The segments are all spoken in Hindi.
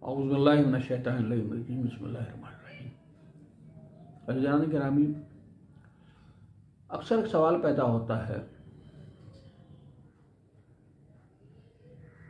औज़ुबिल्लाहि मिनश्शैतानिर्रजीम बिस्मिल्लाहिर्रहमानिर्रहीम। अज़ीज़ान गिरामी, अक्सर एक सवाल पैदा होता है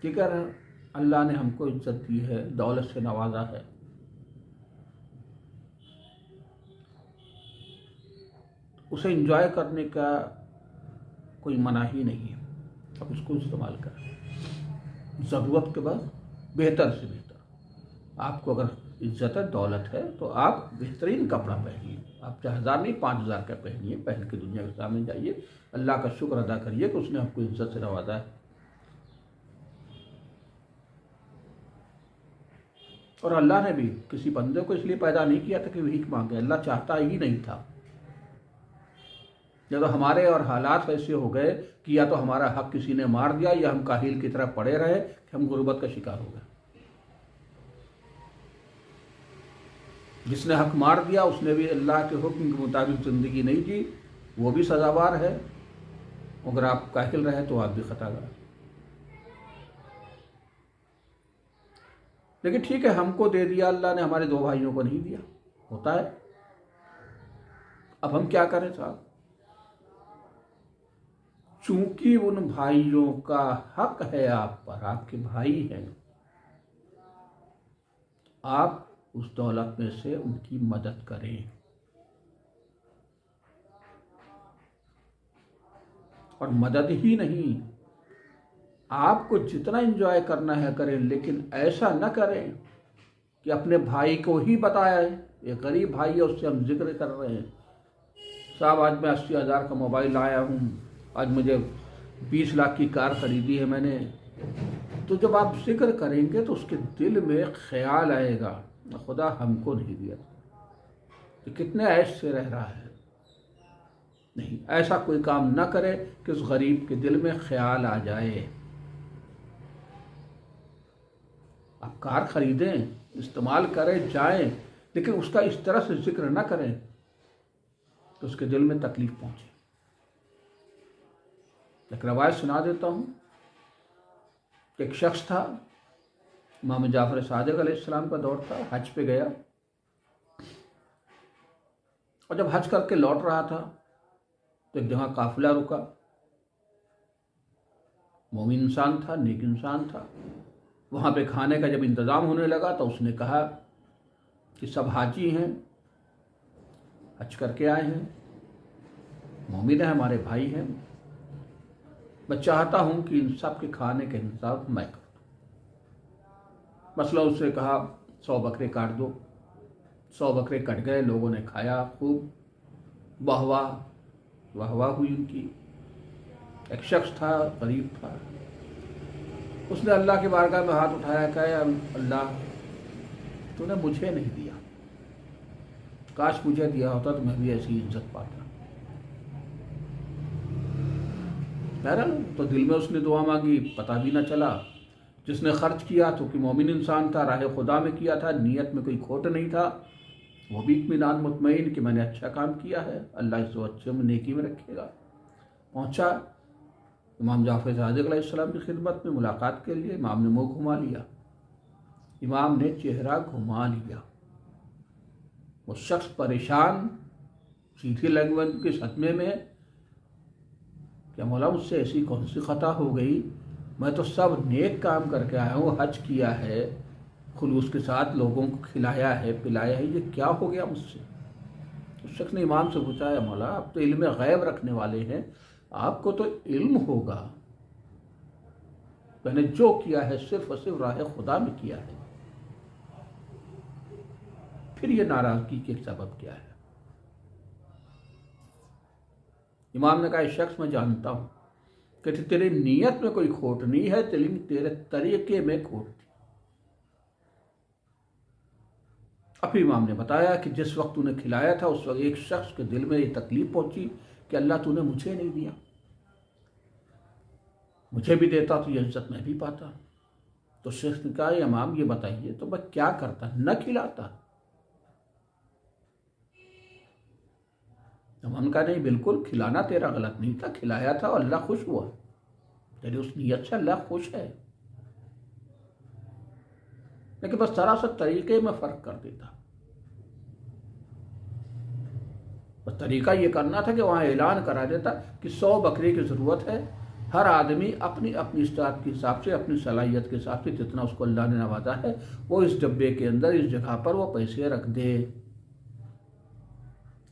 कि अगर अल्लाह ने हमको इज्जत दी है, दौलत से नवाजा है, उसे एंजॉय करने का कोई मना ही नहीं है। अब उसको इस्तेमाल करें ज़रूरत के बाद, बेहतर से बेहतर। आपको अगर इज्जत है, दौलत है, तो आप बेहतरीन कपड़ा पहनिए। आप 1000 नहीं 5000 का पहनिए, पहन के दुनिया के सामने जाइए, अल्लाह का शुक्र अदा करिए कि उसने आपको इज्जत से नवाजा है। और अल्लाह ने भी किसी बंदे को इसलिए पैदा नहीं किया था कि भीख मांगे। अल्लाह चाहता ही नहीं था। या तो हमारे और हालात ऐसे हो गए कि या तो हमारा हक किसी ने मार दिया, या हम काहिल की तरह पड़े रहे कि हम गुर्बत का शिकार हो गए। जिसने हक मार दिया उसने भी अल्लाह के हुक्म के मुताबिक ज़िंदगी नहीं जी, वो भी सज़ावार है। अगर आप काहिल रहे तो आप भी खतागार। लेकिन ठीक है, हमको दे दिया अल्लाह ने, हमारे 2 भाइयों को नहीं दिया, होता है। अब हम क्या करें साहब? चूंकि उन भाइयों का हक है आप पर, आपके भाई हैं, आप उस दौलत में से उनकी मदद करें। और मदद ही नहीं, आपको जितना एंजॉय करना है करें, लेकिन ऐसा न करें कि अपने भाई को ही बताया है। एक गरीब भाई है, उससे हम जिक्र कर रहे हैं, साहब आज मैं 80,000 का मोबाइल लाया हूँ, आज मुझे 20 लाख की कार खरीदी है मैंने। तो जब आप जिक्र करेंगे तो उसके दिल में ख्याल आएगा, खुदा हमको नहीं दिया तो कितने ऐश से रह रहा है। नहीं, ऐसा कोई काम ना करे कि उस गरीब के दिल में ख्याल आ जाए। आप कार खरीदें, इस्तेमाल करें, जाएं, लेकिन उसका इस तरह से जिक्र ना करें तो उसके दिल में तकलीफ पहुंचे। एक रवायत सुना देता हूं। एक शख्स था, इमाम जाफर सादिक अलैहिस्सलाम का दौर था, हज पे गया, और जब हज करके लौट रहा था तो एक जगह काफिला रुका। मोमिन इंसान था, नेक इंसान था। वहाँ पे खाने का जब इंतज़ाम होने लगा तो उसने कहा कि सब हाजी हैं, हज करके आए हैं, मोमिन है, हमारे भाई हैं, मैं चाहता हूँ कि इन सब के खाने का इंतज़ाम मैं कर दूँ। मसला उससे कहा 100 बकरे काट दो। 100 बकरे कट गए, लोगों ने खाया, खूब वाहवाह हुई उनकी। एक शख्स था, गरीब था, उसने अल्लाह की बारगाह में हाथ उठाया, कहा अल्लाह तूने मुझे नहीं दिया, काश मुझे दिया होता तो मैं भी ऐसी इज्जत पाता। बहरहाल तो दिल में उसने दुआ मांगी, पता भी ना चला। जिसने खर्च किया तो कि मोमिन इंसान था, राह खुदा में किया था, नीयत में कोई खोट नहीं था, वो भी इत्मीनान मुतमईन कि मैंने अच्छा काम किया है, अल्लाह इसको अच्छे में नेकी में रखेगा। पहुंचा इमाम जाफर सादिक अलैहिस्सलाम की खिदमत में मुलाकात के लिए। इमाम ने मुंह घुमा लिया, इमाम ने चेहरा घुमा लिया। वो शख्स परेशान, सीधी लैंग्वेज के सदमे में, क्या मौला मुझसे ऐसी कौन सी खता हो गई? मैं तो सब नेक काम करके आया हूँ, हज किया है, खुलूस के साथ लोगों को खिलाया है, पिलाया है, ये क्या हो गया मुझसे? उस शख्स ने इमाम से पूछा, है मौला आप तो इल्म गैब रखने वाले हैं, आपको तो इल्म होगा, मैंने जो किया है सिर्फ और सिर्फ राह खुदा में किया है, फिर ये नाराजगी के सबब क्या है? इमाम ने कहा, इस शख्स मैं जानता हूं कि तेरी नीयत में कोई खोट नहीं है, तेरे तरीके में खोट थी। अब इमाम ने बताया कि जिस वक्त तूने खिलाया था उस वक्त एक शख्स के दिल में ये तकलीफ पहुंची कि अल्लाह तूने मुझे नहीं दिया, मुझे भी देता तो ये इज्जत मैं भी पाता। तो शख्स ने कहा, इमाम ये बताइए तो मैं क्या करता, न खिलाता? इमाम का नहीं, बिल्कुल खिलाना तेरा गलत नहीं था, खिलाया था और अल्लाह खुश हुआ, तेरी उस नीयत से अल्लाह खुश है। लेकिन बस सरासर तरीके में फ़र्क कर देता। बस तरीका ये करना था कि वहाँ ऐलान करा देता कि 100 बकरे की ज़रूरत है, हर आदमी अपनी अपनी इस्तात के हिसाब से, अपनी सलाहियत के हिसाब से, जितना उसको अल्लाह ने नवाजा है, वो इस डब्बे के अंदर, इस जगह पर वो पैसे रख दे।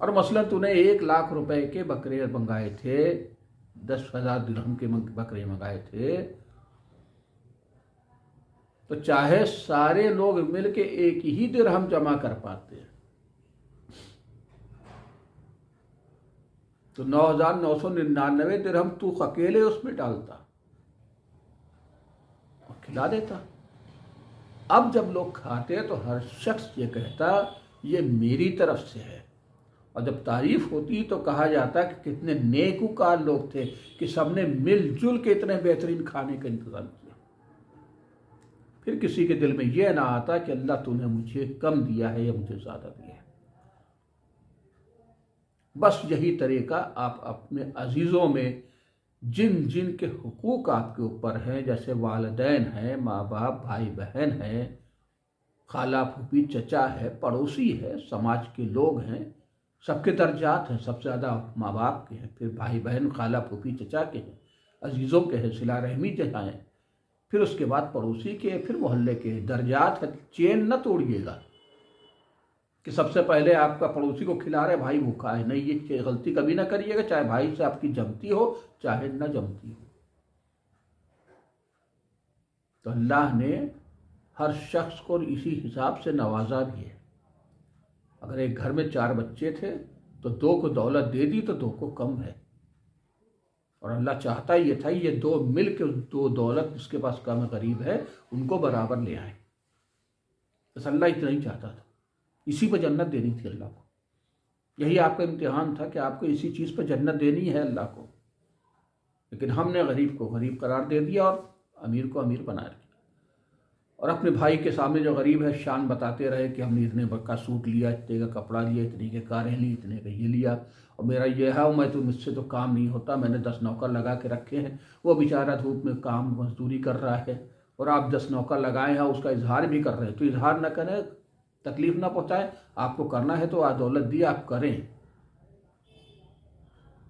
और मसलन तूने 1 लाख रुपए के बकरे मंगाए थे, 10,000 दिरहम के बकरे मंगाए थे, तो चाहे सारे लोग मिलके एक ही दिरहम जमा कर पाते, तो 9,999 दिरहम तू अकेले उसमें डालता और खिला देता। अब जब लोग खाते तो हर शख्स ये कहता ये मेरी तरफ से है, और जब तारीफ होती तो कहा जाता कि कितने नेकूकार लोग थे कि सबने मिलजुल के इतने बेहतरीन खाने का इंतजाम किया। फिर किसी के दिल में यह ना आता कि अल्लाह तूने मुझे कम दिया है या मुझे ज़्यादा दिया है। बस यही तरीका आप अपने अजीज़ों में जिन जिन के हुकूक आपके ऊपर हैं, जैसे वालिदैन हैं, माँ बाप, भाई बहन हैं, खाला फूफी, चचा है, पड़ोसी है, समाज के लोग हैं, सबके दर्जात हैं। सबसे ज़्यादा माँ बाप के हैं, फिर भाई बहन, खाला फूफी, चचा के हैं, अजीज़ों के हैं, सिला रहमी जहाँ हैं, फिर उसके बाद पड़ोसी के, फिर मोहल्ले के दर्जात है। चेन न तोड़िएगा कि सबसे पहले आपका पड़ोसी को खिला रहे, भाई भूखा है, नहीं, ये गलती कभी ना करिएगा, चाहे भाई से आपकी जमती हो चाहे न जमती हो। तो अल्लाह ने हर शख्स को इसी हिसाब से नवाजा भी है। अगर एक घर में 4 बच्चे थे तो 2 को दौलत दे दी तो 2 को कम है, और अल्लाह चाहता ये था ये 2 मिल के 2 दौलत जिसके पास कम गरीब है उनको बराबर ले आए। बस अल्लाह इतना ही चाहता था, इसी पर जन्नत देनी थी अल्लाह को। यही आपका इम्तिहान था कि आपको इसी चीज़ पर जन्नत देनी है अल्लाह को। लेकिन हमने गरीब को गरीब करार दे दिया और अमीर को अमीर बना दिया, और अपने भाई के सामने जो गरीब है शान बताते रहे कि हमने इतने का सूट लिया, इतने का कपड़ा लिया, इतने के कारें ली, इतने का ये लिया, और मेरा ये है, मैं तो मुझसे तो काम नहीं होता, मैंने 10 नौकर लगा के रखे हैं, वो बेचारा धूप में काम मजदूरी कर रहा है, और आप 10 नौकर लगाए हैं, उसका इजहार भी कर रहे हैं। तो इजहार ना करें, तकलीफ ना पहुँचाएं, आपको करना है तो आ दौलत दी आप करें,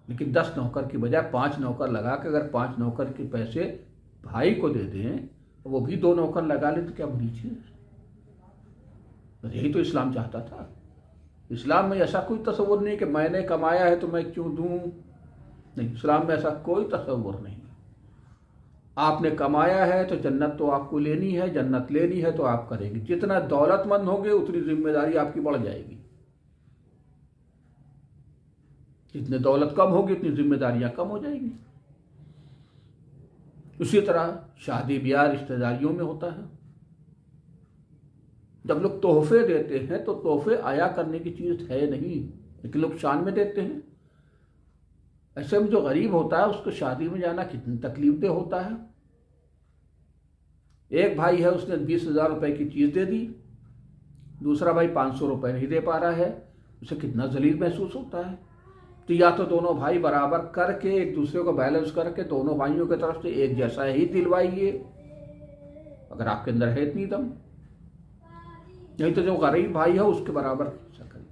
लेकिन 10 नौकर की बजाय 5 नौकर लगा के अगर 5 नौकर के पैसे भाई को दे दें, वो भी 2 नौकर लगा ले, तो क्या बुरी चीज़ है? यही तो इस्लाम चाहता था। इस्लाम में ऐसा कोई तसव्वुर नहीं कि मैंने कमाया है तो मैं क्यों दूं, नहीं, इस्लाम में ऐसा कोई तसव्वुर नहीं। आपने कमाया है तो जन्नत तो आपको लेनी है, जन्नत लेनी है तो आप करेंगे। जितना दौलतमंद होंगे उतनी जिम्मेदारी आपकी बढ़ जाएगी, जितने दौलत कम होगी उतनी जिम्मेदारियां कम हो जाएंगी। उसी तरह शादी ब्याह रिश्तेदारियों में होता है, जब लोग तोहफे देते हैं तो तोहफे आया करने की चीज़ है नहीं, लेकिन लोग शान में देते हैं। ऐसे में जो गरीब होता है उसको शादी में जाना कितनी तकलीफदेह होता है। एक भाई है उसने 20,000 रुपए की चीज़ दे दी, दूसरा भाई 500 रुपये नहीं दे पा रहा है, उसे कितना जलील महसूस होता है। तो या तो दोनों भाई बराबर करके एक दूसरे को बैलेंस करके दोनों भाइयों की तरफ से एक जैसा ही दिलवाइए, अगर आपके अंदर है इतनी दम। नहीं तो जो गरीब भाई है उसके बराबर करिए,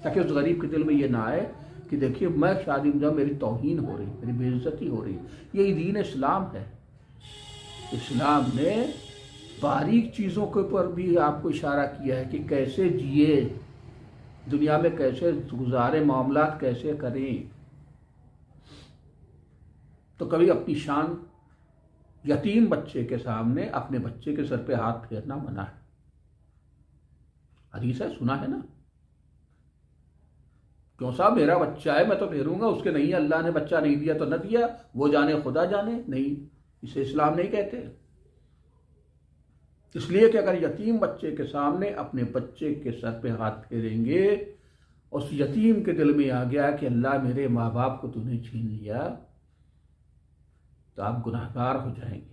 ताकि उस गरीब के दिल में ये ना आए कि देखिए मैं शादी में जाऊँ, मेरी तौहीन हो रही, मेरी बेइज्जती हो रही। यही दीन इस्लाम है। इस्लाम ने बारीक चीज़ों के ऊपर भी आपको इशारा किया है कि कैसे जिए, दुनिया में कैसे गुजारे, मामलात कैसे करें। तो कभी अपनी शान यतीम बच्चे के सामने अपने बच्चे के सर पे हाथ फेरना मना है। हदीस है, सुना है ना, क्यों साहब मेरा बच्चा है मैं तो फेरूंगा, उसके नहीं, अल्लाह ने बच्चा नहीं दिया तो न दिया, वो जाने खुदा जाने, नहीं, इसे इस्लाम नहीं कहते। इसलिए कि अगर यतीम बच्चे के सामने अपने बच्चे के सर पे हाथ फेरेंगे, उस यतीम के दिल में आ गया कि अल्लाह मेरे माँ बाप को तूने छीन लिया, तो आप गुनाहगार हो जाएंगे।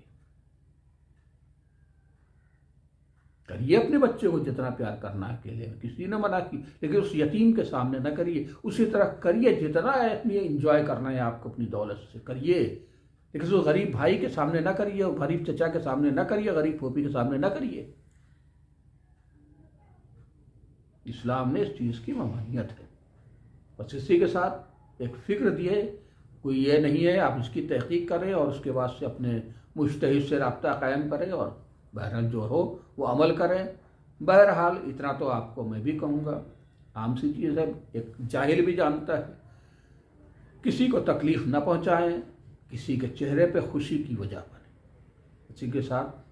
करिए अपने बच्चे को जितना प्यार करना है, अकेले में किसी ने मना की, लेकिन उस यतीम के सामने ना करिए। उसी तरह करिए जितना अपनी एंजॉय करना है आपको अपनी दौलत से करिए, लेकिन उस गरीब भाई के सामने ना करिए, गरीब चचा के सामने ना करिए, गरीब फूफी के सामने ना करिए। इस्लाम ने इस चीज़ की ममानियत है। बस इसी के साथ एक फ़िक्र दिए, कोई ये नहीं है आप इसकी तहकीक करें और उसके बाद से अपने मुज्तहिद से रब्ता कायम करें और बहरहाल जो हो वो अमल करें। बहरहाल इतना तो आपको मैं भी कहूँगा, आम सी चीज़ है, एक जाहिल भी जानता है, किसी को तकलीफ़ न पहुँचाएं, किसी के चेहरे पे खुशी की वजह बने। इसी के साथ